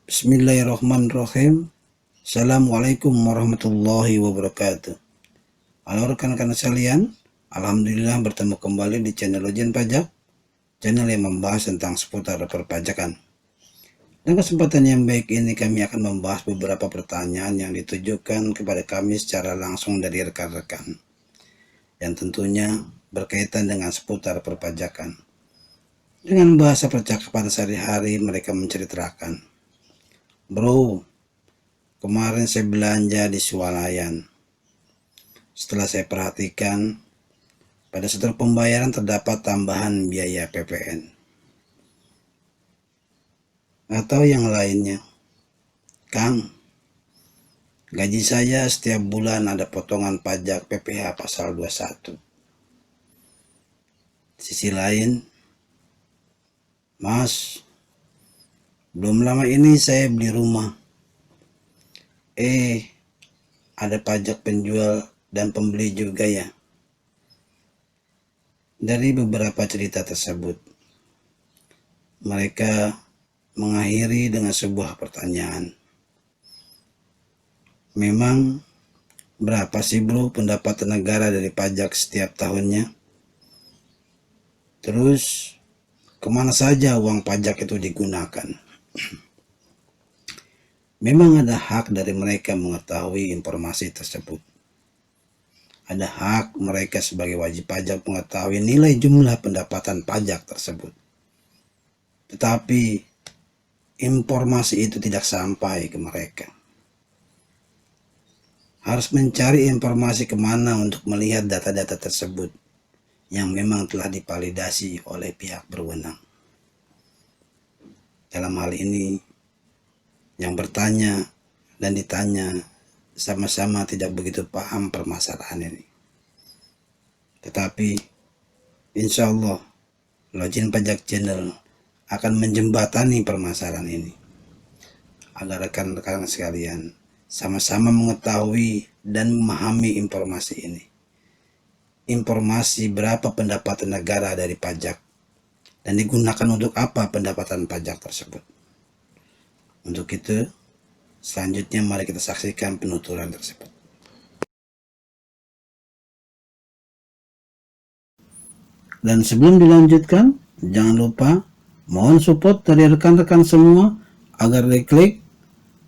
Bismillahirrahmanirrahim. Assalamualaikum warahmatullahi wabarakatuh. Halo rekan-rekan sekalian, alhamdulillah bertemu kembali di channel Ujian Pajak, channel yang membahas tentang seputar perpajakan. Dan kesempatan yang baik ini kami akan membahas beberapa pertanyaan yang ditujukan kepada kami secara langsung dari rekan-rekan, yang tentunya berkaitan dengan seputar perpajakan. Dengan bahasa percakapan sehari-hari mereka menceritakan, "Bro, kemarin saya belanja di swalayan. Setelah saya perhatikan, pada setelah pembayaran terdapat tambahan biaya PPN." Atau yang lainnya, "Kang, gaji saya setiap bulan ada potongan pajak PPh pasal 21. Sisi lain, Mas, belum lama ini saya beli rumah. Ada pajak penjual dan pembeli juga ya." Dari beberapa cerita tersebut, mereka mengakhiri dengan sebuah pertanyaan. "Memang berapa sih bro pendapatan negara dari pajak setiap tahunnya? Terus kemana saja uang pajak itu digunakan?" Memang ada hak dari mereka mengetahui informasi tersebut. Ada hak mereka sebagai wajib pajak mengetahui nilai jumlah pendapatan pajak tersebut. Tetapi informasi itu tidak sampai ke mereka. Harus mencari informasi kemana untuk melihat data-data tersebut yang memang telah divalidasi oleh pihak berwenang. Dalam hal ini, yang bertanya dan ditanya sama-sama tidak begitu paham permasalahan ini. Tetapi insya Allah Login Pajak Channel akan menjembatani permasalahan ini agar rekan-rekan sekalian sama-sama mengetahui dan memahami informasi ini. Informasi berapa pendapatan negara dari pajak dan digunakan untuk apa pendapatan pajak tersebut. Untuk itu, selanjutnya mari kita saksikan penuturan tersebut. Dan sebelum dilanjutkan, jangan lupa mohon support dari rekan-rekan semua agar diklik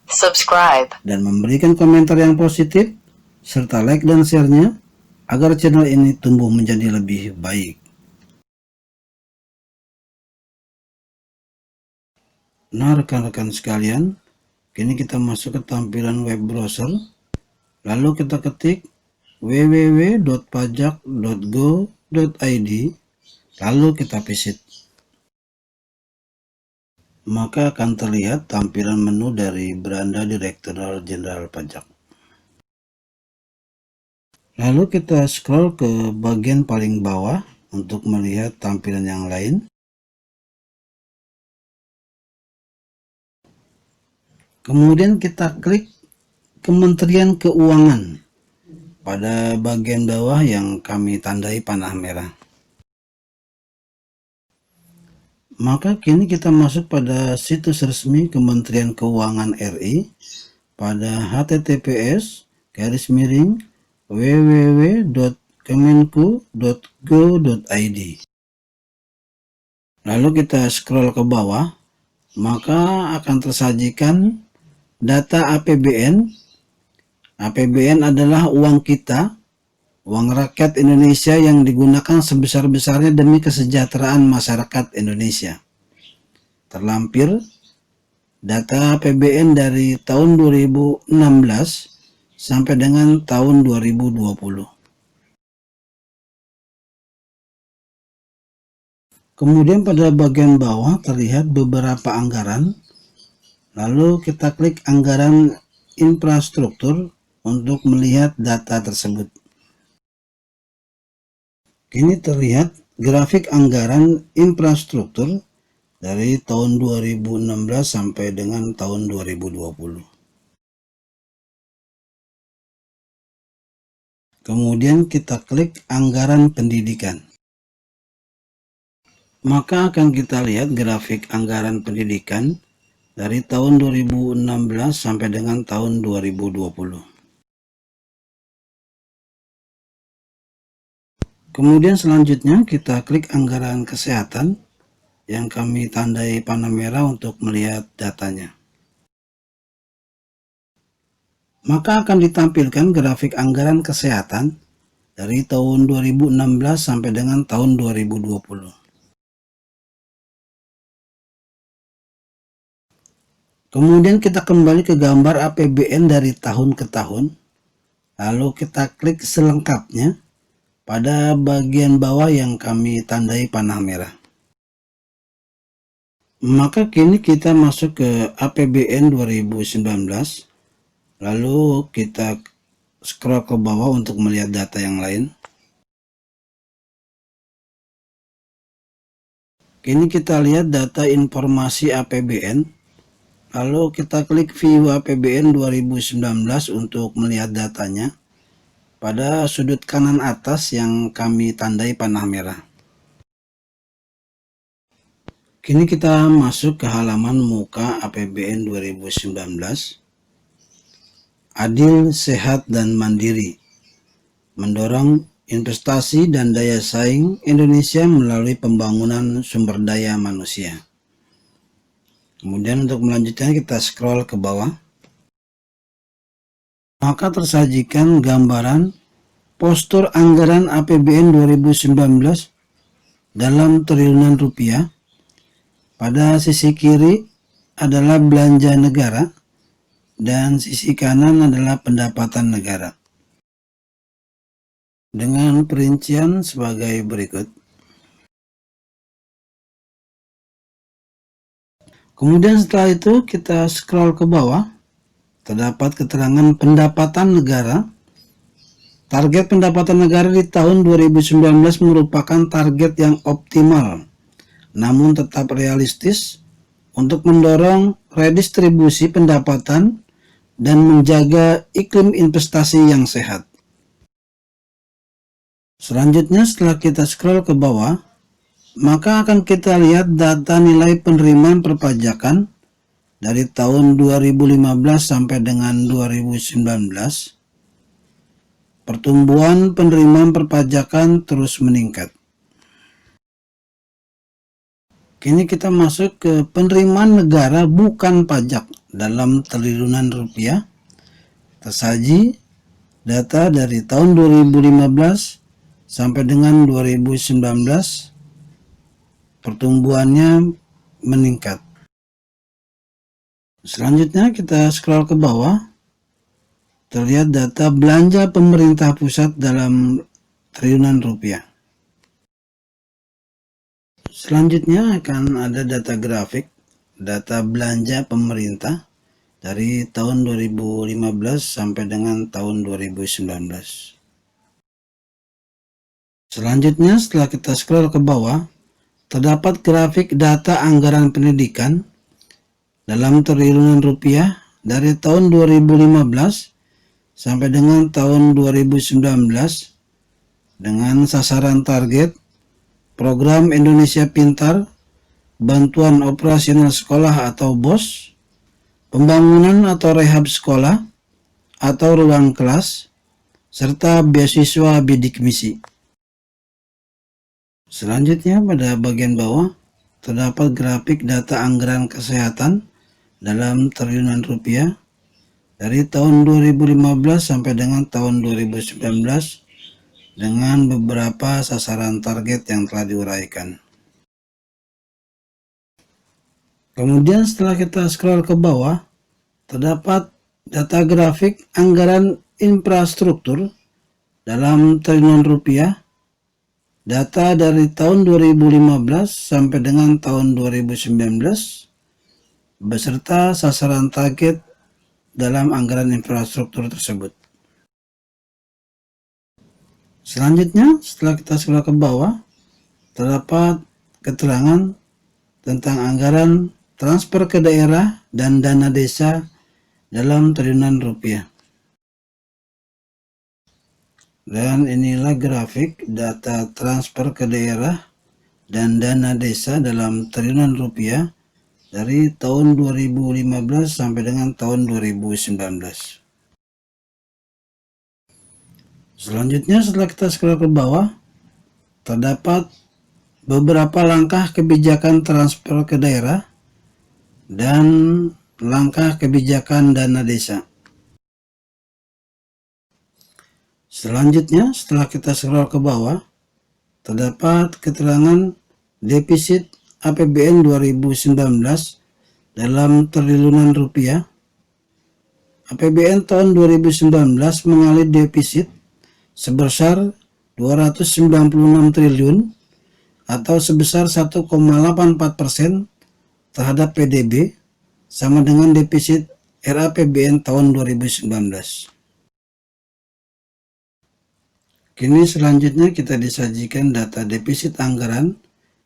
subscribe dan memberikan komentar yang positif serta like dan share-nya agar channel ini tumbuh menjadi lebih baik. Nah rekan-rekan sekalian, kini kita masuk ke tampilan web browser, lalu kita ketik www.pajak.go.id, lalu kita visit. Maka akan terlihat tampilan menu dari Beranda Direktorat Jenderal Pajak. Lalu kita scroll ke bagian paling bawah untuk melihat tampilan yang lain. Kemudian kita klik Kementerian Keuangan pada bagian bawah yang kami tandai panah merah. Maka kini kita masuk pada situs resmi Kementerian Keuangan RI pada https://www.kemenku.go.id. Lalu kita scroll ke bawah, maka akan tersajikan data APBN. APBN adalah uang kita, uang rakyat Indonesia yang digunakan sebesar-besarnya demi kesejahteraan masyarakat Indonesia. Terlampir data APBN dari tahun 2016 sampai dengan tahun 2020. Kemudian pada bagian bawah terlihat beberapa anggaran. Lalu kita klik anggaran infrastruktur untuk melihat data tersebut. Kini terlihat grafik anggaran infrastruktur dari tahun 2016 sampai dengan tahun 2020. Kemudian kita klik anggaran pendidikan. Maka akan kita lihat grafik anggaran pendidikan dari tahun 2016 sampai dengan tahun 2020. Kemudian selanjutnya kita klik anggaran kesehatan yang kami tandai panah merah untuk melihat datanya. Maka akan ditampilkan grafik anggaran kesehatan dari tahun 2016 sampai dengan tahun 2020. Kemudian kita kembali ke gambar APBN dari tahun ke tahun, lalu kita klik selengkapnya pada bagian bawah yang kami tandai panah merah. Maka kini kita masuk ke APBN 2019, lalu kita scroll ke bawah untuk melihat data yang lain. Kini kita lihat data informasi APBN, lalu kita klik view APBN 2019 untuk melihat datanya pada sudut kanan atas yang kami tandai panah merah. Kini kita masuk ke halaman muka APBN 2019. Adil, sehat, dan mandiri. Mendorong investasi dan daya saing Indonesia melalui pembangunan sumber daya manusia. Kemudian untuk melanjutkan kita scroll ke bawah. Maka tersajikan gambaran postur anggaran APBN 2019 dalam triliunan rupiah. Pada sisi kiri adalah belanja negara dan sisi kanan adalah pendapatan negara. Dengan perincian sebagai berikut. Kemudian setelah itu kita scroll ke bawah, terdapat keterangan pendapatan negara. Target pendapatan negara di tahun 2019 merupakan target yang optimal, namun tetap realistis untuk mendorong redistribusi pendapatan dan menjaga iklim investasi yang sehat. Selanjutnya setelah kita scroll ke bawah, maka akan kita lihat data nilai penerimaan perpajakan dari tahun 2015 sampai dengan 2019. Pertumbuhan penerimaan perpajakan terus meningkat. Kini kita masuk ke penerimaan negara bukan pajak dalam triliunan rupiah. Tersaji data dari tahun 2015 sampai dengan 2019. Pertumbuhannya meningkat. Selanjutnya kita scroll ke bawah. Terlihat data belanja pemerintah pusat dalam triliunan rupiah. Selanjutnya akan ada data grafik, data belanja pemerintah dari tahun 2015 sampai dengan tahun 2019. Selanjutnya setelah kita scroll ke bawah, terdapat grafik data anggaran pendidikan dalam triliunan rupiah dari tahun 2015 sampai dengan tahun 2019 dengan sasaran target Program Indonesia Pintar, bantuan operasional sekolah atau BOS, pembangunan atau rehab sekolah atau ruang kelas, serta beasiswa bidik misi. Selanjutnya pada bagian bawah terdapat grafik data anggaran kesehatan dalam triliunan rupiah dari tahun 2015 sampai dengan tahun 2019 dengan beberapa sasaran target yang telah diuraikan. Kemudian setelah kita scroll ke bawah, terdapat data grafik anggaran infrastruktur dalam triliunan rupiah, data dari tahun 2015 sampai dengan tahun 2019, beserta sasaran target dalam anggaran infrastruktur tersebut. Selanjutnya, setelah kita scroll ke bawah, terdapat keterangan tentang anggaran transfer ke daerah dan dana desa dalam triliunan rupiah. Dan inilah grafik data transfer ke daerah dan dana desa dalam triliunan rupiah dari tahun 2015 sampai dengan tahun 2019. Selanjutnya setelah kita scroll ke bawah, terdapat beberapa langkah kebijakan transfer ke daerah dan langkah kebijakan dana desa. Selanjutnya setelah kita scroll ke bawah, terdapat keterangan defisit APBN 2019 dalam triliunan rupiah. APBN tahun 2019 mengalami defisit sebesar 296 triliun atau sebesar 1,84% terhadap PDB, sama dengan defisit RAPBN tahun 2019. Kini selanjutnya kita disajikan data defisit anggaran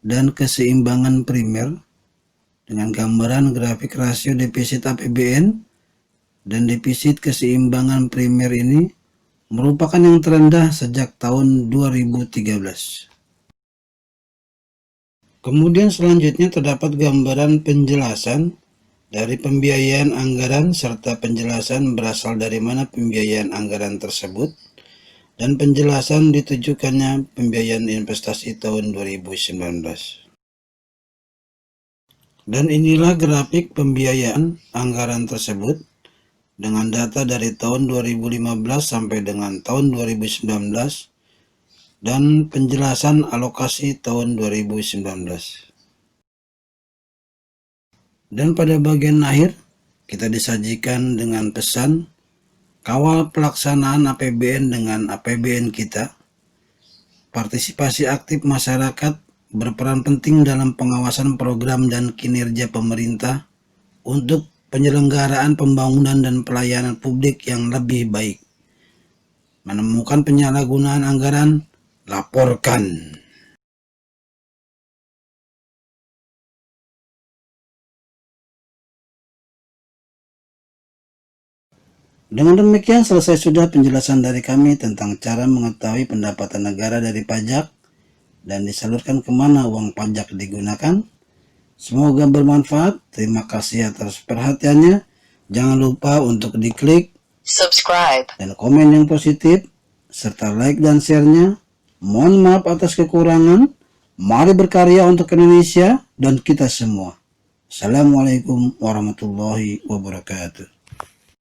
dan keseimbangan primer dengan gambaran grafik rasio defisit APBN dan defisit keseimbangan primer ini merupakan yang terendah sejak tahun 2013. Kemudian selanjutnya terdapat gambaran penjelasan dari pembiayaan anggaran serta penjelasan berasal dari mana pembiayaan anggaran tersebut dan penjelasan ditujukannya pembiayaan investasi tahun 2019. Dan inilah grafik pembiayaan anggaran tersebut dengan data dari tahun 2015 sampai dengan tahun 2019 dan penjelasan alokasi tahun 2019. Dan pada bagian akhir kita disajikan dengan pesan kawal pelaksanaan APBN dengan APBN kita. Partisipasi aktif masyarakat berperan penting dalam pengawasan program dan kinerja pemerintah untuk penyelenggaraan pembangunan dan pelayanan publik yang lebih baik. Menemukan penyalahgunaan anggaran, laporkan. Dengan demikian selesai sudah penjelasan dari kami tentang cara mengetahui pendapatan negara dari pajak dan disalurkan kemana uang pajak digunakan. Semoga bermanfaat. Terima kasih atas perhatiannya. Jangan lupa untuk diklik subscribe, dan komen yang positif serta like dan share-nya. Mohon maaf atas kekurangan. Mari berkarya untuk Indonesia dan kita semua. Assalamualaikum warahmatullahi wabarakatuh.